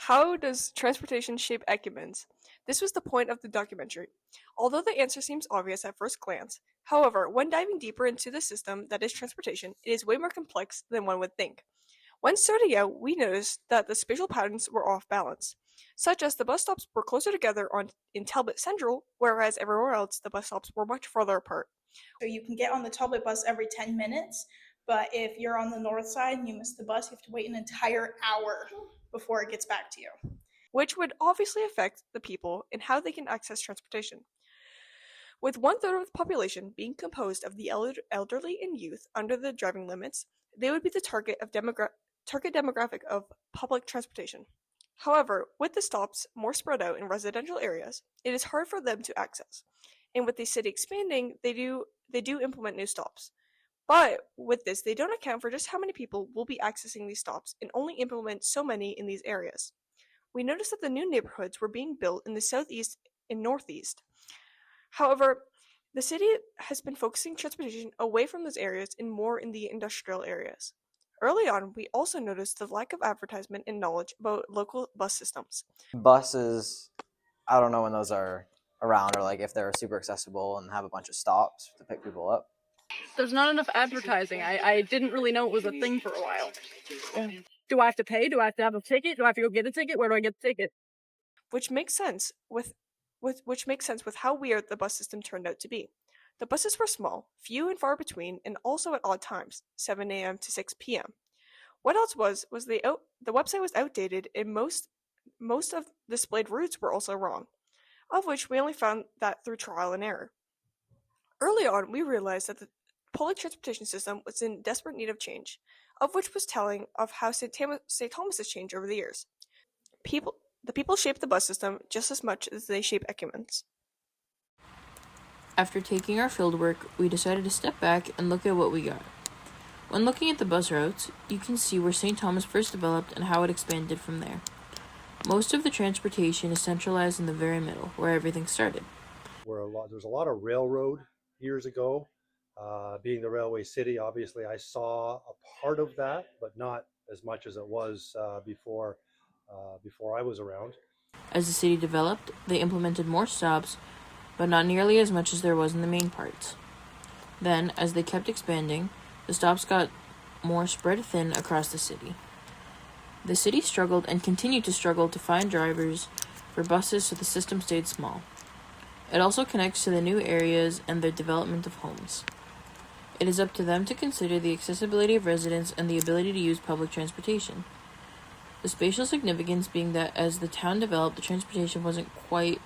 How does transportation shape ecumens? This was the point of the documentary. Although the answer seems obvious at first glance, however, when diving deeper into the system that is transportation, it is way more complex than one would think. When starting out, we noticed that the spatial patterns were off balance, such as the bus stops were closer together in Talbot Central, whereas everywhere else the bus stops were much farther apart. So you can get on the Talbot bus every 10 minutes, but if you're on the north side and you miss the bus, you have to wait an entire hour before it gets back to you. Which would obviously affect the people and how they can access transportation. With one-third of the population being composed of the elderly and youth under the driving limits, they would be the target demographic of public transportation. However, with the stops more spread out in residential areas, it is hard for them to access. And with the city expanding, they do implement new stops. But with this, they don't account for just how many people will be accessing these stops and only implement so many in these areas. We noticed that the new neighborhoods were being built in the southeast and northeast. However, the city has been focusing transportation away from those areas and more in the industrial areas. Early on, we also noticed the lack of advertisement and knowledge about local bus systems. Buses, I don't know when those are around or like if they're super accessible and have a bunch of stops to pick people up. There's not enough advertising. I didn't really know it was a thing for a while. Do I have to pay? Do I have to have a ticket? Do I have to go get a ticket? Where do I get the ticket? Which makes sense with how weird the bus system turned out to be. The buses were small, few and far between, and also at odd times, 7 a.m. to 6 p.m. What else was the website was outdated and most of the displayed routes were also wrong, of which we only found that through trial and error. Early on, we realized that the public transportation system was in desperate need of change, of which was telling of how St. Thomas has changed over the years. The people shape the bus system just as much as they shape ecumens. After taking our fieldwork, we decided to step back and look at what we got. When looking at the bus routes, you can see where St. Thomas first developed and how it expanded from there. Most of the transportation is centralized in the very middle, where everything started. There's a lot of railroad years ago. Being the railway city, obviously I saw a part of that, but not as much as it was before I was around. As the city developed, they implemented more stops, but not nearly as much as there was in the main parts. Then, as they kept expanding, the stops got more spread thin across the city. The city struggled and continued to struggle to find drivers for buses, so the system stayed small. It also connects to the new areas and the development of homes. It is up to them to consider the accessibility of residents and the ability to use public transportation. The spatial significance being that as the town developed, the transportation wasn't quite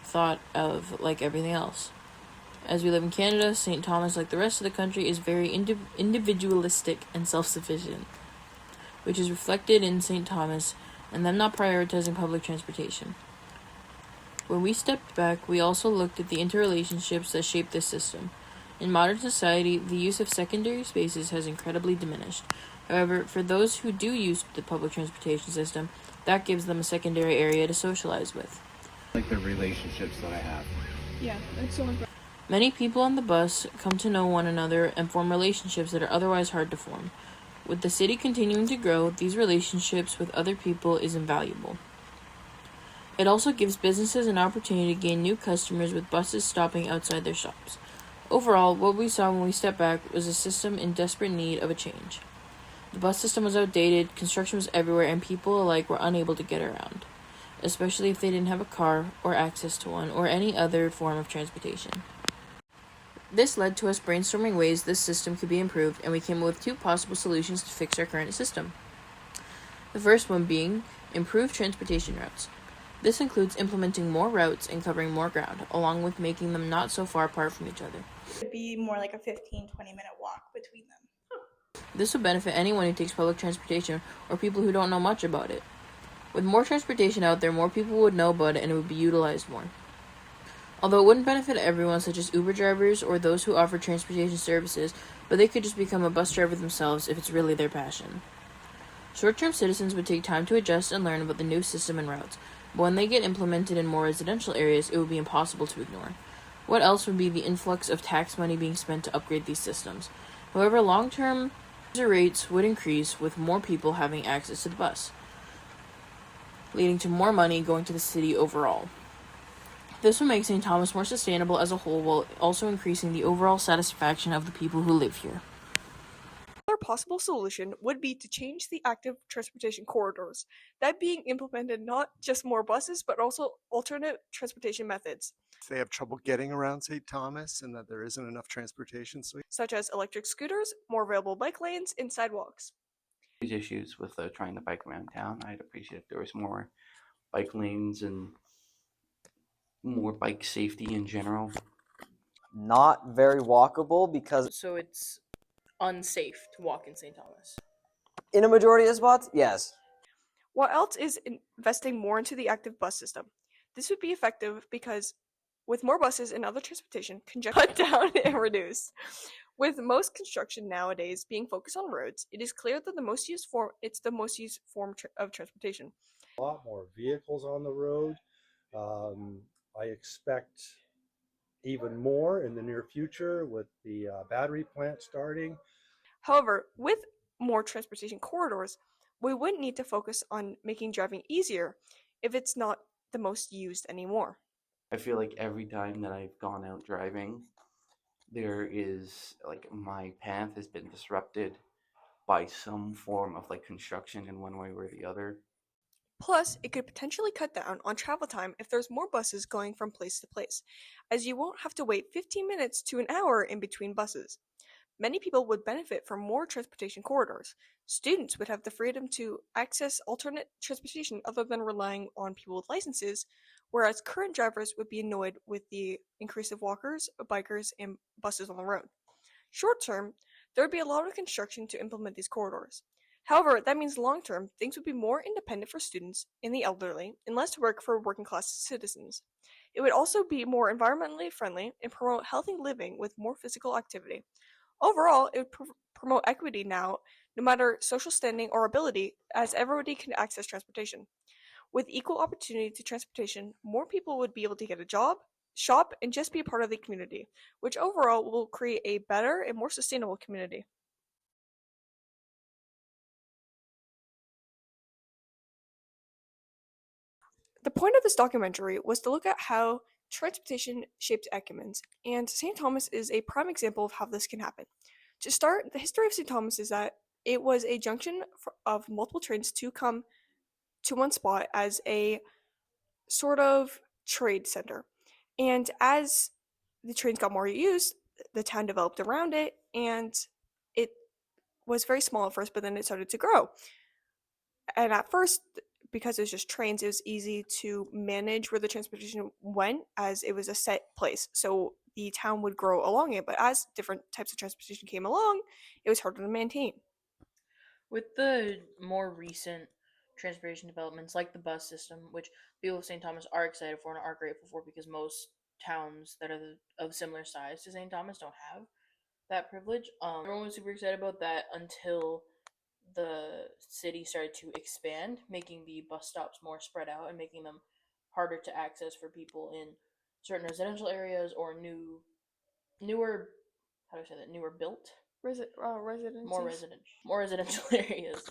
thought of like everything else. As we live in Canada, St. Thomas, like the rest of the country, is very individualistic and self-sufficient, which is reflected in St. Thomas and them not prioritizing public transportation. When we stepped back, we also looked at the interrelationships that shape this system. In modern society, the use of secondary spaces has incredibly diminished. However, for those who do use the public transportation system, that gives them a secondary area to socialize with. Like the relationships that I have. Yeah, that's so important. Many people on the bus come to know one another and form relationships that are otherwise hard to form. With the city continuing to grow, these relationships with other people is invaluable. It also gives businesses an opportunity to gain new customers with buses stopping outside their shops. Overall, what we saw when we stepped back was a system in desperate need of a change. The bus system was outdated, construction was everywhere, and people alike were unable to get around, especially if they didn't have a car or access to one or any other form of transportation. This led to us brainstorming ways this system could be improved, and we came up with 2 possible solutions to fix our current system. The first one being improved transportation routes. This includes implementing more routes and covering more ground, along with making them not so far apart from each other. It would be more like a 15-20 minute walk between them. This would benefit anyone who takes public transportation or people who don't know much about it. With more transportation out there, more people would know about it and it would be utilized more. Although it wouldn't benefit everyone, such as Uber drivers or those who offer transportation services, but they could just become a bus driver themselves if it's really their passion. Short-term citizens would take time to adjust and learn about the new system and routes, but when they get implemented in more residential areas, it would be impossible to ignore. What else would be the influx of tax money being spent to upgrade these systems? However, long-term user rates would increase with more people having access to the bus. leading to more money going to the city overall. This will make St. Thomas more sustainable as a whole while also increasing the overall satisfaction of the people who live here. Another possible solution would be to change the active transportation corridors, that being implemented not just more buses but also alternate transportation methods. They have trouble getting around St. Thomas and that there isn't enough transportation. Such as electric scooters, more available bike lanes, and sidewalks. These issues with trying to bike around town, I'd appreciate if there was more bike lanes and more bike safety in general. Not very walkable because So it's unsafe to walk in St. Thomas. in a majority of spots, yes. What else is investing more into the active bus system? This would be effective because with more buses and other transportation, congestion cut down and reduced. With most construction nowadays being focused on roads, it is clear that the most used form of transportation. A lot more vehicles on the road. I expect even more in the near future with the battery plant starting. However, with more transportation corridors, we wouldn't need to focus on making driving easier if it's not the most used anymore. I feel like every time that I've gone out driving, there is like my path has been disrupted by some form of like construction in one way or the other. Plus, it could potentially cut down on travel time if there's more buses going from place to place, as you won't have to wait 15 minutes to an hour in between buses. Many people would benefit from more transportation corridors. Students would have the freedom to access alternate transportation other than relying on people with licenses, whereas current drivers would be annoyed with the increase of walkers, bikers, and buses on the road. Short term, there would be a lot of construction to implement these corridors. However, that means long term, things would be more independent for students and the elderly and less work for working class citizens. It would also be more environmentally friendly and promote healthy living with more physical activity. Overall, it would promote equity now, no matter social standing or ability, as everybody can access transportation. With equal opportunity to transportation, more people would be able to get a job, shop, and just be a part of the community, which overall will create a better and more sustainable community. The point of this documentary was to look at how transportation shaped ecumens, and St. Thomas is a prime example of how this can happen. To start, the history of St. Thomas is that it was a junction of multiple trains to come to one spot as a sort of trade center. And as the trains got more used, the town developed around it, and it was very small at first, but then it started to grow. And at first, because it was just trains, it was easy to manage where the transportation went as it was a set place. So the town would grow along it, but as different types of transportation came along, it was harder to maintain. With the more recent transportation developments like the bus system, which people of St. Thomas are excited for and are grateful for because most towns that are of similar size to St. Thomas don't have that privilege. Everyone was super excited about that until the city started to expand, making the bus stops more spread out and making them harder to access for people in certain residential areas or newer, how do I say that, newer built Residences. more residential areas.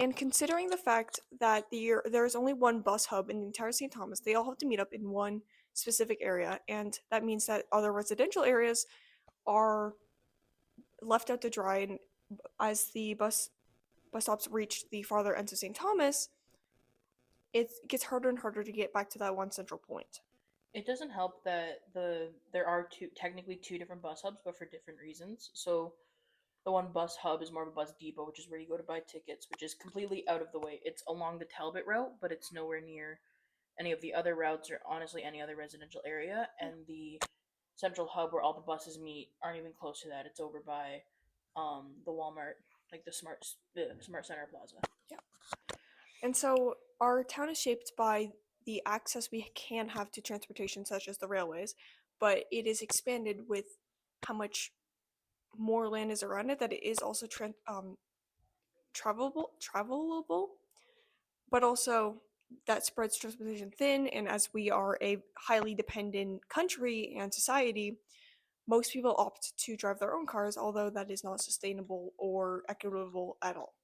And considering the fact that there is only one bus hub in the entire St. Thomas, they all have to meet up in one specific area, and that means that other residential areas are left out to dry. And as the bus stops reach the farther ends of St. Thomas, it gets harder and harder to get back to that one central point. It doesn't help that there are technically two different bus hubs, but for different reasons. So the one bus hub is more of a bus depot, which is where you go to buy tickets, which is completely out of the way. It's along the Talbot route, but it's nowhere near any of the other routes or honestly any other residential area. And the central hub where all the buses meet aren't even close to that. It's over by the Walmart, like the Smart Center Plaza. Yeah. And so our town is shaped by the access we can have to transportation, such as the railways, but it is expanded with how much more land is around it, that it is also travelable, but also that spreads transportation thin. And as we are a highly dependent country and society, most people opt to drive their own cars, although that is not sustainable or equitable at all.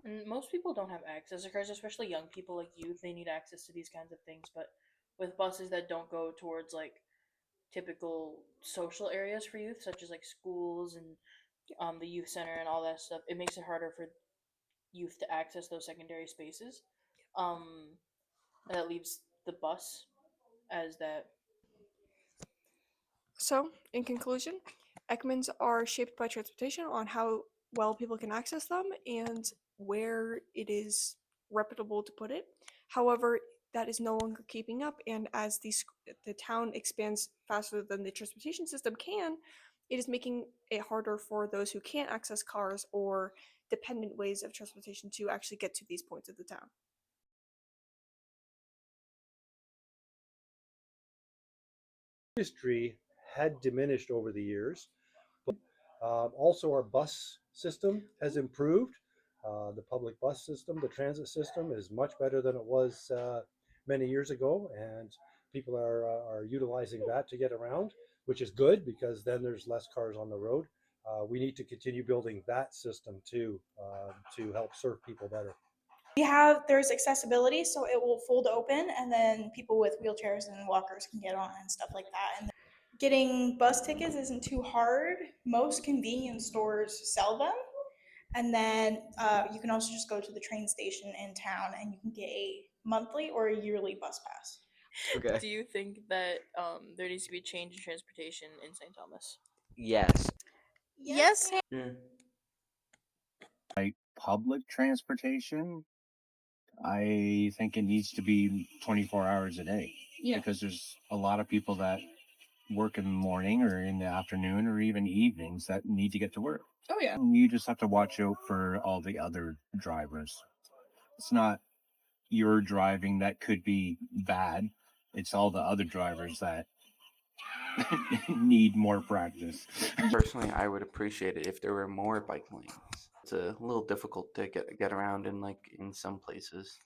And most people don't have access to cars, especially young people like youth. They need access to these kinds of things. But with buses that don't go towards like typical social areas for youth, such as like schools and the youth center and all that stuff, it makes it harder for youth to access those secondary spaces. Um, and that leaves the bus as that. So, in conclusion, Ekmans are shaped by transportation on how well people can access them and where it is reputable to put it. However, that is no longer keeping up, and as the town expands faster than the transportation system can, it is making it harder for those who can't access cars or dependent ways of transportation to actually get to these points of the town. Industry had diminished over the years. Also, our bus system has improved. The public bus system, the transit system, is much better than it was many years ago, and people are utilizing that to get around, which is good because then there's less cars on the road. We need to continue building that system too to help serve people better. There's accessibility, so it will fold open, and then people with wheelchairs and walkers can get on and stuff like that. And getting bus tickets isn't too hard. Most convenience stores sell them, and then you can also just go to the train station in town and you can get a monthly or a yearly bus pass. Okay. Do you think that there needs to be a change in transportation in St. Thomas? Yes. Yes. Yeah. Like public transportation, I think it needs to be 24 hours a day. Yeah. Because there's a lot of people that work in the morning or in the afternoon or even evenings that need to get to work. Oh yeah. You just have to watch out for all the other drivers. It's not your driving that could be bad. It's all the other drivers that need more practice. Personally, I would appreciate it if there were more bike lanes. It's a little difficult to get around in some places.